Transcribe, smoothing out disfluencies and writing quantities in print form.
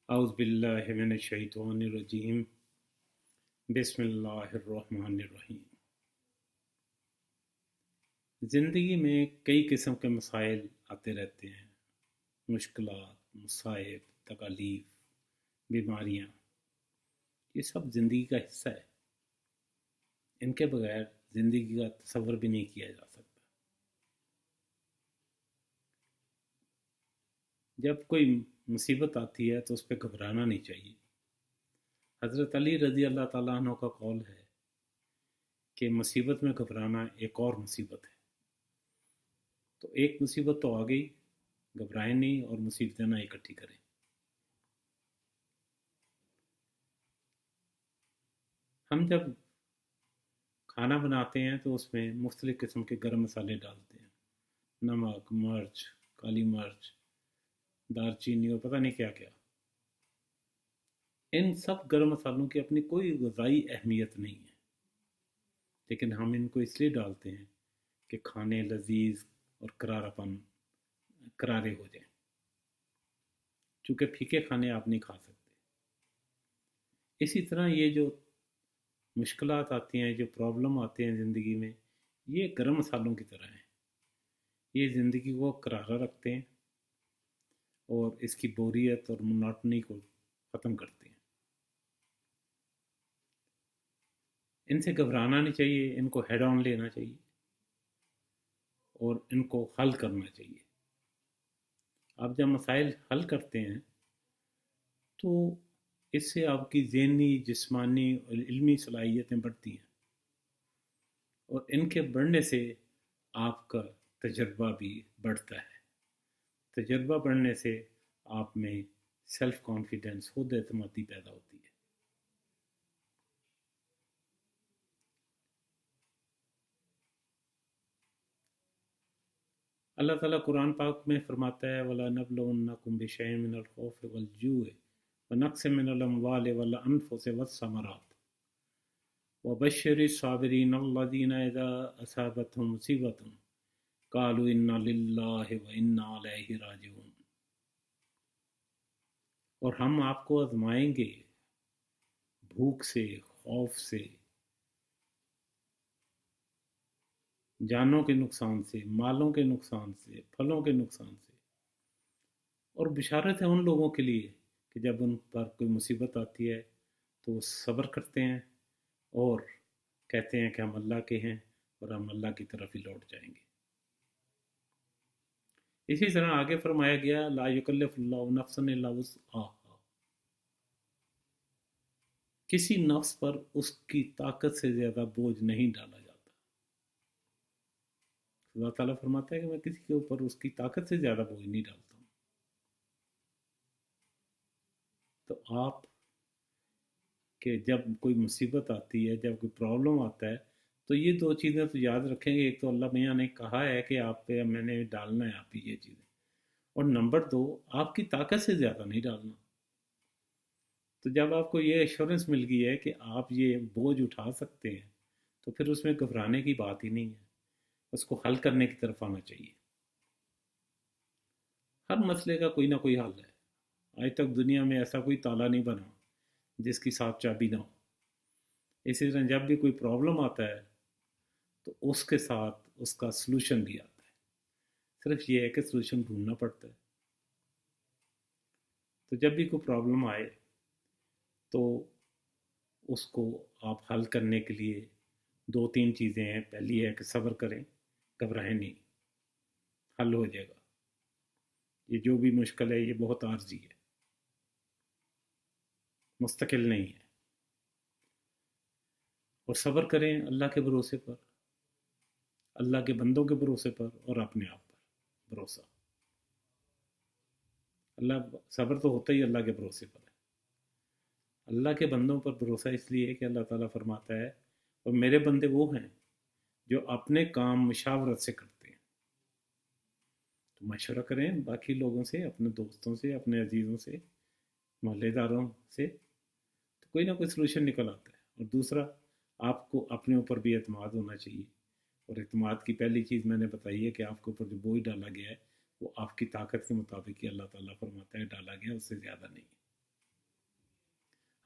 اعوذ باللہ من الشیطان الرجیم بسم اللہ الرحمن الرحیم۔ زندگی میں کئی قسم کے مسائل آتے رہتے ہیں، مشکلات، مصائب، تکالیف، بیماریاں، یہ سب زندگی کا حصہ ہے۔ ان کے بغیر زندگی کا تصور بھی نہیں کیا جا سکتا۔ جب کوئی مصیبت آتی ہے تو اس پہ گھبرانا نہیں چاہیے۔ حضرت علی رضی اللہ تعالیٰ عنہ کا قول ہے کہ مصیبت میں گھبرانا ایک اور مصیبت ہے۔ تو ایک مصیبت تو آ گئی، گھبرائیں نہیں اور مصیبتیں نہ اکٹھی کریں۔ ہم جب کھانا بناتے ہیں تو اس میں مختلف قسم کے گرم مسالے ڈالتے ہیں، نمک، مرچ، کالی مرچ، دار چینی اور پتہ نہیں کیا کیا۔ ان سب گرم مسالوں کی اپنی کوئی غذائی اہمیت نہیں ہے، لیکن ہم ان کو اس لیے ڈالتے ہیں کہ کھانے لذیذ اور کرارے ہو جائیں، چونکہ پھیکے کھانے آپ نہیں کھا سکتے۔ اسی طرح یہ جو مشکلات آتی ہیں، جو پرابلم آتے ہیں زندگی میں، یہ گرم مسالوں کی طرح ہیں۔ یہ زندگی کو کرارا رکھتے ہیں اور اس کی بوریت اور مناٹنی کو ختم کرتے ہیں۔ ان سے گھبرانا نہیں چاہیے، ان کو ہیڈ آن لینا چاہیے اور ان کو حل کرنا چاہیے۔ آپ جب مسائل حل کرتے ہیں تو اس سے آپ کی ذہنی، جسمانی اور علمی صلاحیتیں بڑھتی ہیں، اور ان کے بڑھنے سے آپ کا تجربہ بھی بڑھتا ہے۔ تجربہ بڑھنے سے آپ میں سیلف کانفیڈنس، خود اعتمادی پیدا ہوتی ہے۔ اللہ تعالیٰ قرآن پاک میں فرماتا ہے وَلَنَبْلُوَنَّكُمْ بِشَيْءٍ مِّنَ الْخَوْفِ وَالْجُوعِ وَنَقْصٍ مِّنَ الْأَمْوَالِ وَالْأَنفُسِ وَالثَّمَرَاتِ وَبَشِّرِ الصَّابِرِينَ الَّذِينَ إِذَا أَصَابَتْهُم مُّصِيبَةٌ قَالُوا إِنَّا لِلَّهِ وَإِنَّا إِلَيْهِ رَاجِعُونَ۔ اور ہم آپ کو آزمائیں گے بھوک سے، خوف سے، جانوں کے نقصان سے، مالوں کے نقصان سے، پھلوں کے نقصان سے، اور بشارت ہے ان لوگوں کے لیے کہ جب ان پر کوئی مصیبت آتی ہے تو وہ صبر کرتے ہیں اور کہتے ہیں کہ ہم اللہ کے ہیں اور ہم اللہ کی طرف ہی لوٹ جائیں گے۔ اسی طرح آگے فرمایا گیا لا یکلف اللہ نفسا الا وسعہا، کسی نفس پر اس کی طاقت سے زیادہ بوجھ نہیں ڈالا جاتا۔ اللہ تعالیٰ فرماتا ہے کہ میں کسی کے اوپر اس کی طاقت سے زیادہ بوجھ نہیں ڈالتا ہوں۔ تو آپ کہ جب کوئی مصیبت آتی ہے، جب کوئی پرابلم آتا ہے، تو یہ دو چیزیں تو یاد رکھیں گے۔ ایک تو اللہ میاں نے کہا ہے کہ آپ پہ میں نے ڈالنا ہے آپ کی یہ چیزیں، اور نمبر دو، آپ کی طاقت سے زیادہ نہیں ڈالنا۔ تو جب آپ کو یہ ایشورنس مل گئی ہے کہ آپ یہ بوجھ اٹھا سکتے ہیں تو پھر اس میں گھبرانے کی بات ہی نہیں ہے، اس کو حل کرنے کی طرف آنا چاہیے۔ ہر مسئلے کا کوئی نہ کوئی حل ہے۔ آج تک دنیا میں ایسا کوئی تالا نہیں بنا جس کی صاف چابی نہ ہو۔ اسی طرح جب بھی کوئی پرابلم آتا ہے تو اس کے ساتھ اس کا سلوشن بھی آتا ہے، صرف یہ ہے کہ سلوشن ڈھونڈنا پڑتا ہے۔ تو جب بھی کوئی پرابلم آئے تو اس کو آپ حل کرنے کے لیے دو تین چیزیں ہیں۔ پہلی ہے کہ صبر کریں، گھبرائیں نہیں، حل ہو جائے گا۔ یہ جو بھی مشکل ہے یہ بہت عارضی ہے، مستقل نہیں ہے۔ اور صبر کریں اللہ کے بھروسے پر، اللہ کے بندوں کے بھروسے پر اور اپنے آپ پر بھروسہ۔ صبر تو ہوتا ہی اللہ کے بھروسے پر ہے۔ اللہ کے بندوں پر بھروسہ اس لیے کہ اللہ تعالیٰ فرماتا ہے اور میرے بندے وہ ہیں جو اپنے کام مشاورت سے کرتے ہیں۔ تو مشورہ کریں باقی لوگوں سے، اپنے دوستوں سے، اپنے عزیزوں سے، محلے داروں سے، تو کوئی نہ کوئی سلوشن نکل آتا ہے۔ اور دوسرا، آپ کو اپنے اوپر بھی اعتماد ہونا چاہیے، اور اعتماد کی پہلی چیز میں نے بتائی ہے کہ آپ کے اوپر جو بوجھ ڈالا گیا ہے وہ آپ کی طاقت کے مطابق ہی اللہ تعالیٰ فرماتا ہے ڈالا گیا، اس سے زیادہ نہیں۔